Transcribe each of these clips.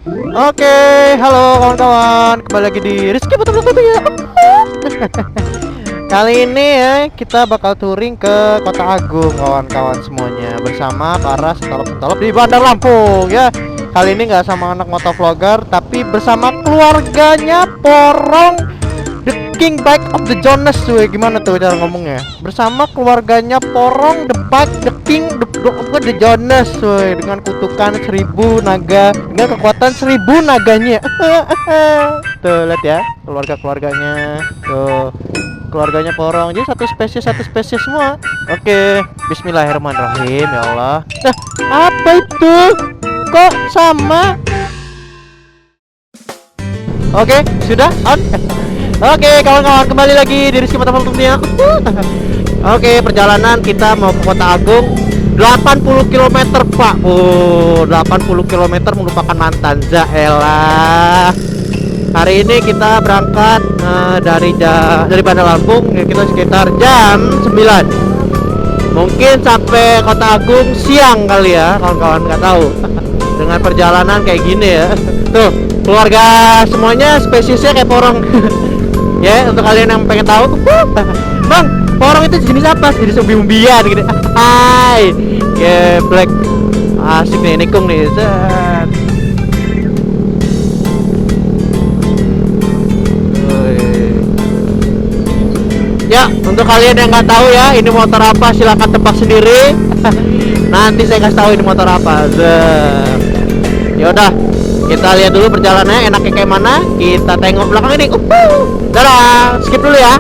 Oke, halo kawan-kawan, kembali lagi di Rizky Betul Betul ya. Kali ini ya kita bakal touring ke Kota Agung kawan-kawan semuanya bersama para sentolop-sentolop di Bandar Lampung ya. Kali ini nggak sama anak motovlogger tapi bersama keluarganya Porong The King Bike of the Jonas tuh. Gimana tuh cara ngomongnya? Bersama keluarganya Porong The Bike The King The Jonas tuh, dengan kutukan 1000 naga, dengan kekuatan 1000 naganya. Tuh lihat ya keluarganya tuh, keluarganya Porong. Jadi satu spesies semua. Oke, Bismillahirrahmanirrahim ya Allah. Nah, apa itu? Kok sama? Oke, sudah on. Oke, kawan-kawan, kembali lagi di Rizky Motovlognya. Oke, perjalanan kita mau ke Kota Agung 80 km, Pak. 80 km merupakan mantan Zaela. Hari ini kita berangkat dari Bandar Lampung ya, kita sekitar jam 9. Mungkin sampai Kota Agung siang kali ya, kawan-kawan, nggak tahu. Dengan perjalanan kayak gini ya. Tuh, keluarga semuanya spesiesnya kayak Porong. Ya, untuk kalian yang pengen tahu, Bang, Porong itu jenis apa? Jenis umbi-umbian gitu. Hai, ya black, asik nih, nikung nih. Zat. Ya, untuk kalian yang nggak tahu ya, ini motor apa, silahkan tebak sendiri. Nanti saya kasih tahu ini motor apa. Ya udah, kita lihat dulu perjalanannya enaknya kayak mana. Kita tengok belakang ini. Dadah, skip dulu ya.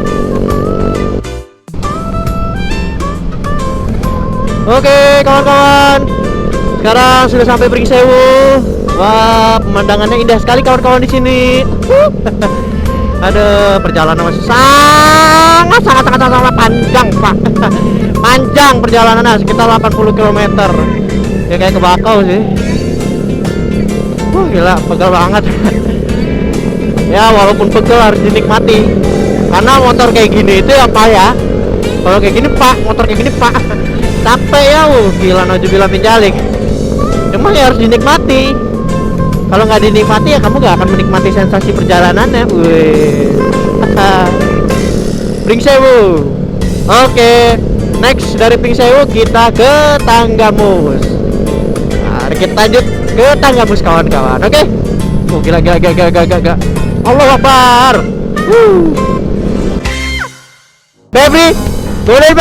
Oke, kawan-kawan, sekarang sudah sampai Pringsewu. Wah, pemandangannya indah sekali kawan-kawan di sini. Ada perjalanan masih sangat panjang, Pak. Panjang perjalanannya sekitar 80 km. Ya kayak ke Bakau sih. Gila, pegal banget. Ya, walaupun pegal harus dinikmati. Karena motor kayak gini itu apa ya? Kalau kayak gini, Pak, motor kayak gini, Pak. Capek ya, gila, nauzubillah min dzalik. Emang ya harus dinikmati. Kalau nggak dinikmati ya kamu nggak akan menikmati sensasi perjalanannya. Wih. Pringsewu. Oke, next dari Pringsewu kita ke Tanggamus. Nah, kita lanjut ke Tanggamus kawan-kawan. Oke. Gila. Allahu Akbar. Baby, godain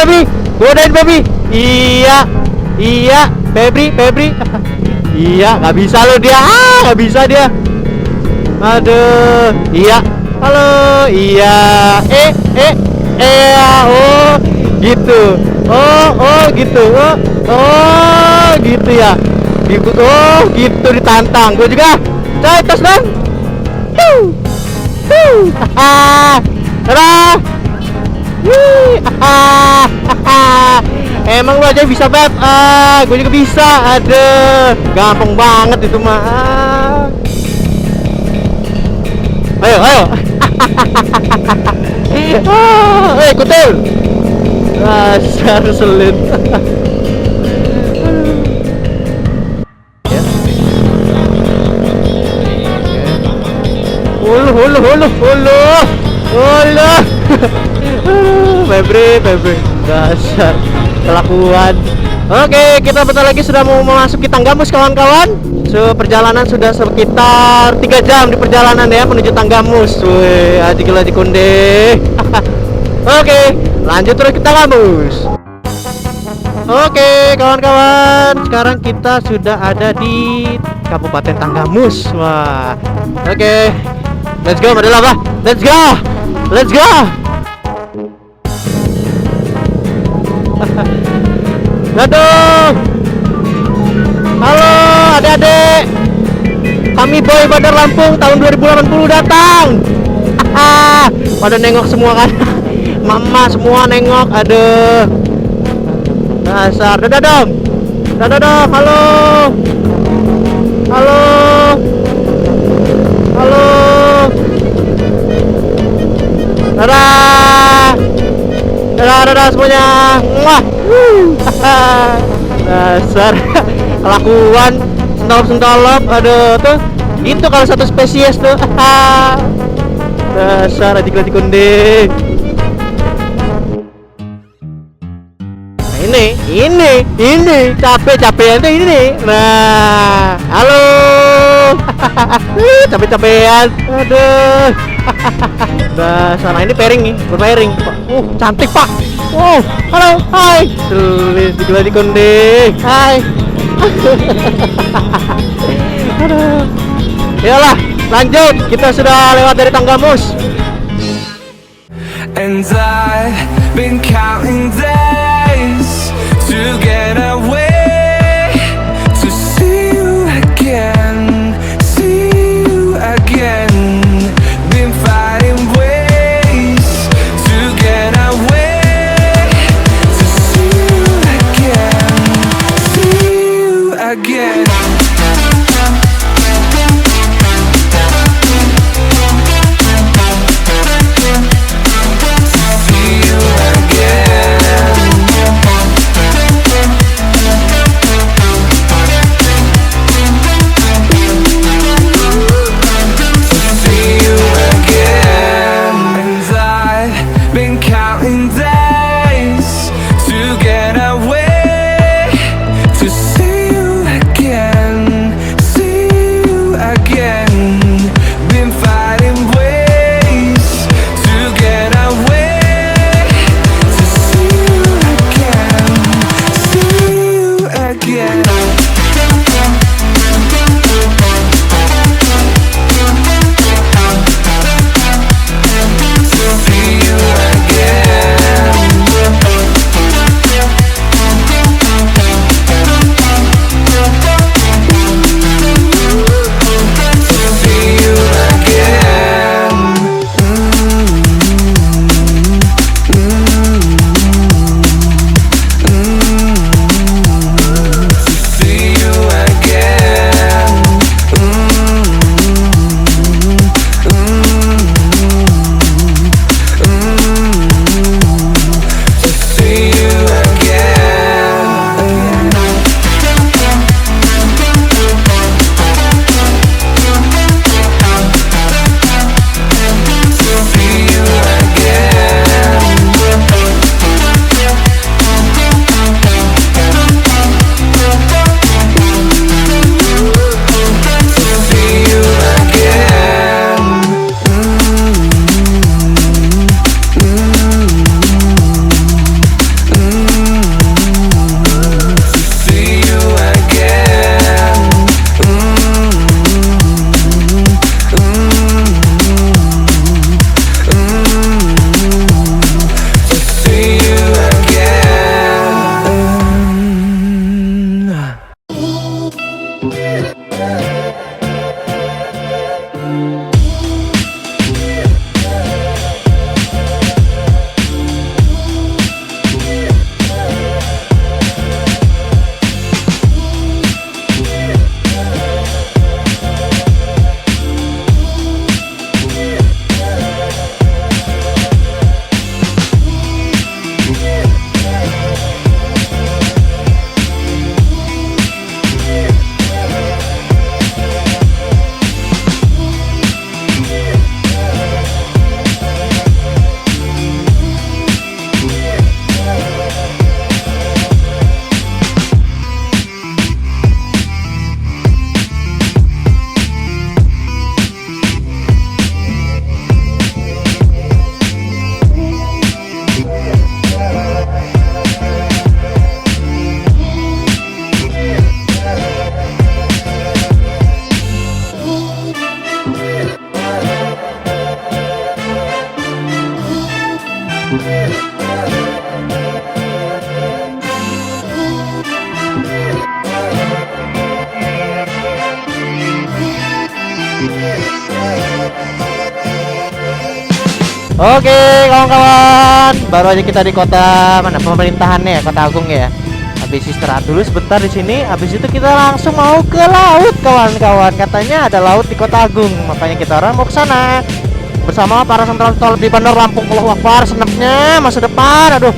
baby. Iya, Febri. Iya, nggak bisa lo dia. Nggak bisa dia. Aduh. Iya. Halo. Iya. Oh, gitu. Oh, gitu. Oh, gitu ya. Oh, gitu ditantang. Gue juga. Coy, tos dong. Dadah. Emang lu aja bisa, Beb? Gue juga bisa. Aduh, gampang banget itu mah. Ayo. Kutil. Dasar selin. Hulu. Febri. Dasar kelakuan. Oke, kita bentar lagi sudah mau memasuki Tanggamus kawan-kawan. Perjalanan sudah sekitar 3 jam di perjalanan ya menuju Tanggamus. Wih, aji gila aji konde. Oke, lanjut terus ke Tanggamus. Oke, kawan-kawan, sekarang kita sudah ada di Kabupaten Tanggamus. Wah. Oke. Let's go, Madela, Pak. Let's go. Aduh. Halo adik-adik, kami Boy Bandar Lampung tahun 2080 datang. Pada nengok semua kan. Mama semua nengok. Aduh, dasar. Dadah dong. Halo. Dadah semuanya. Wah. Dasar kelakuan sentolop. Aduh tuh, Itu kalau satu spesies tuh. Dasar adik-adik konde. Nah, ini capek-capean tuh ini. Nah, halo. Capek-capean. Aduh. Dasar, nah ini pairing nih, berpairing. Cantik pak. Halo, hai. Tulis adik-adik konde. Hai. Aduh. Yalah, lanjut. Kita sudah lewat dari tangga mus. And I've been counting days to get away, to see you again, see you again. Been fighting ways to get away, to see you again, see you again. Oke kawan-kawan, baru aja kita di kota mana pemerintahannya ya, Kota Agung ya. Habis istirahat dulu sebentar di sini, habis itu kita langsung mau ke laut kawan-kawan. Katanya ada laut di Kota Agung, makanya kita orang mau ke sana bersama para sentral tol di Bandar Lampung. Allahu Akbar, senapnya masa depan. Aduh.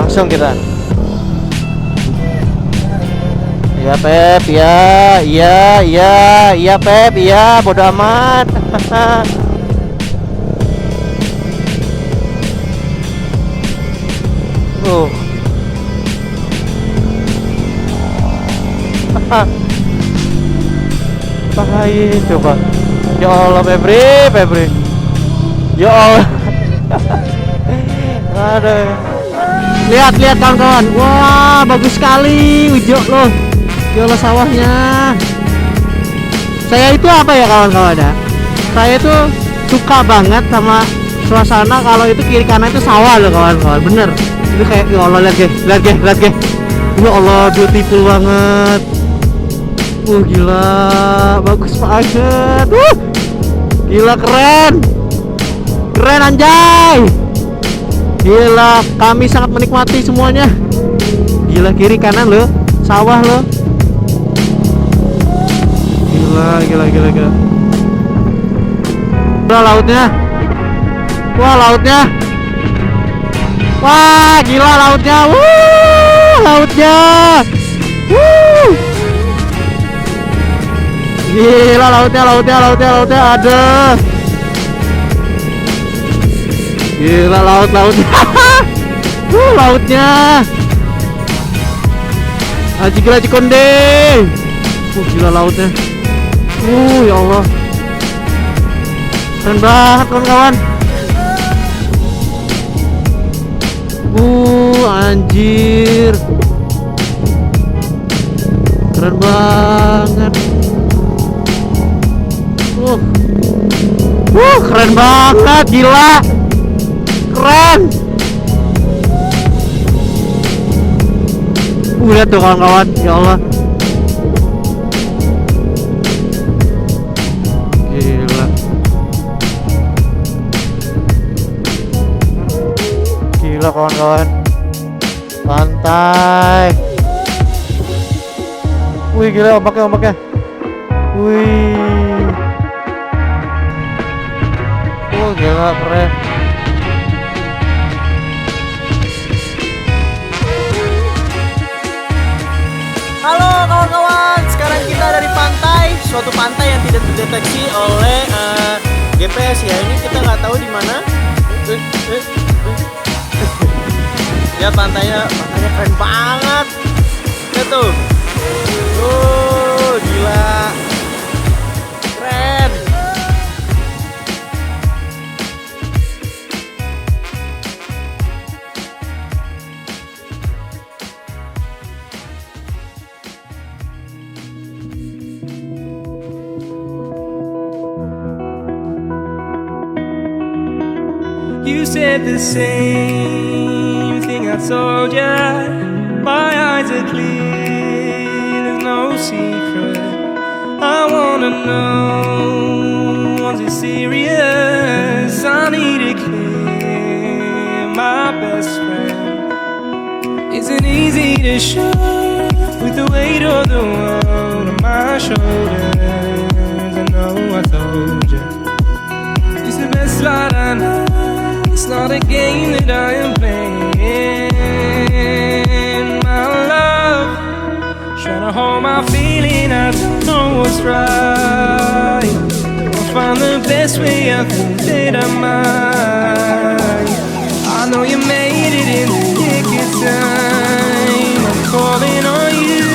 langsung kita. Ya Pep, ya, iya Pep, iya, bodo amat. Bahaya coba. Ya Allah, Febri. Ya Allah. Aduh. Lihat kawan-kawan. Wah, bagus sekali hijau loh. Ya Allah, sawahnya. Saya itu apa ya kawan-kawan ya? Saya itu suka banget sama suasana kalau itu kiri kanan itu sawah loh kawan-kawan. Bener. Itu kayak ya Allah, lihat guys. Ya Allah, beautiful banget. Gila, bagus banget. Gila, keren anjay. Gila, kami sangat menikmati semuanya. Gila, kiri kanan loh, sawah loh. Gila. Lautnya. Wah, gila lautnya. Lautnya. Gila lautnya ada. Gila lautnya. Lautnya. Aji gila Cikonde. Gila lautnya. Ya Allah. Keren banget kawan-kawan. Anjir. Keren banget. Keren banget, gila. Keren. Lihat tuh kawan-kawan, ya Allah. Gila. Gila kawan-kawan. Pantai. Wih, gila ombaknya. Wih. Gila, keren. Halo kawan-kawan, sekarang kita ada di pantai, suatu pantai yang tidak terdeteksi oleh GPS ya. Ini kita nggak tahu di mana. Ya pantainya keren banget. Lihat tuh. Gila. Keren. You said the same thing I told ya. My eyes are clear, there's no secret. I wanna know, was it serious? I need it clear, my best friend. Isn't easy to show with the weight of the world on my shoulders. I know I told you, it's the best light I know. It's not a game that I am playing, my love. Trying to hold my feeling, I don't know what's right. I'll find the best way, I think that I might. I know you made it in the nick of time. I'm calling on you.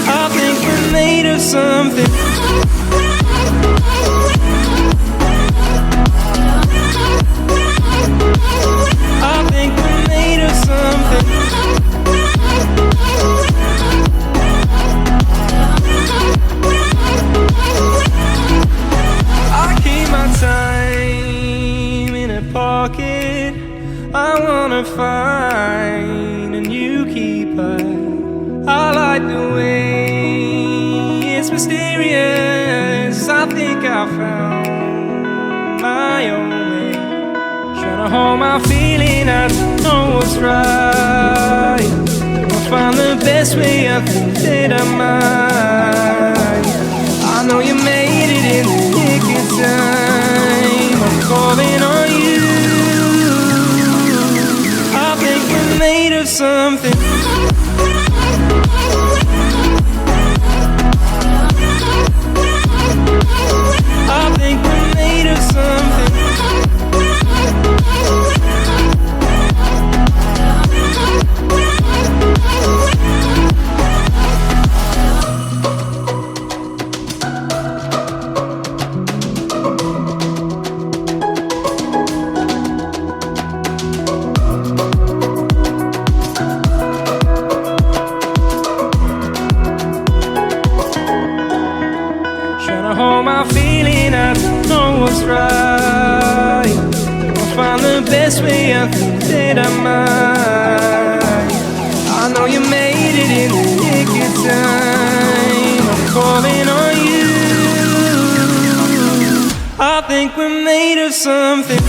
I think we're made of something. I wanna find a new keeper. I like the way it's mysterious. I think I found my own way. Trying to hold my feeling, I don't know what's right. I'll find the best way, I think that I might. I know you made it in the nick of time. I'm calling on you. it's right. I'll find the best way, I think that I might. I know you made it in the nick of time. I'm calling on you. I think we're made of something.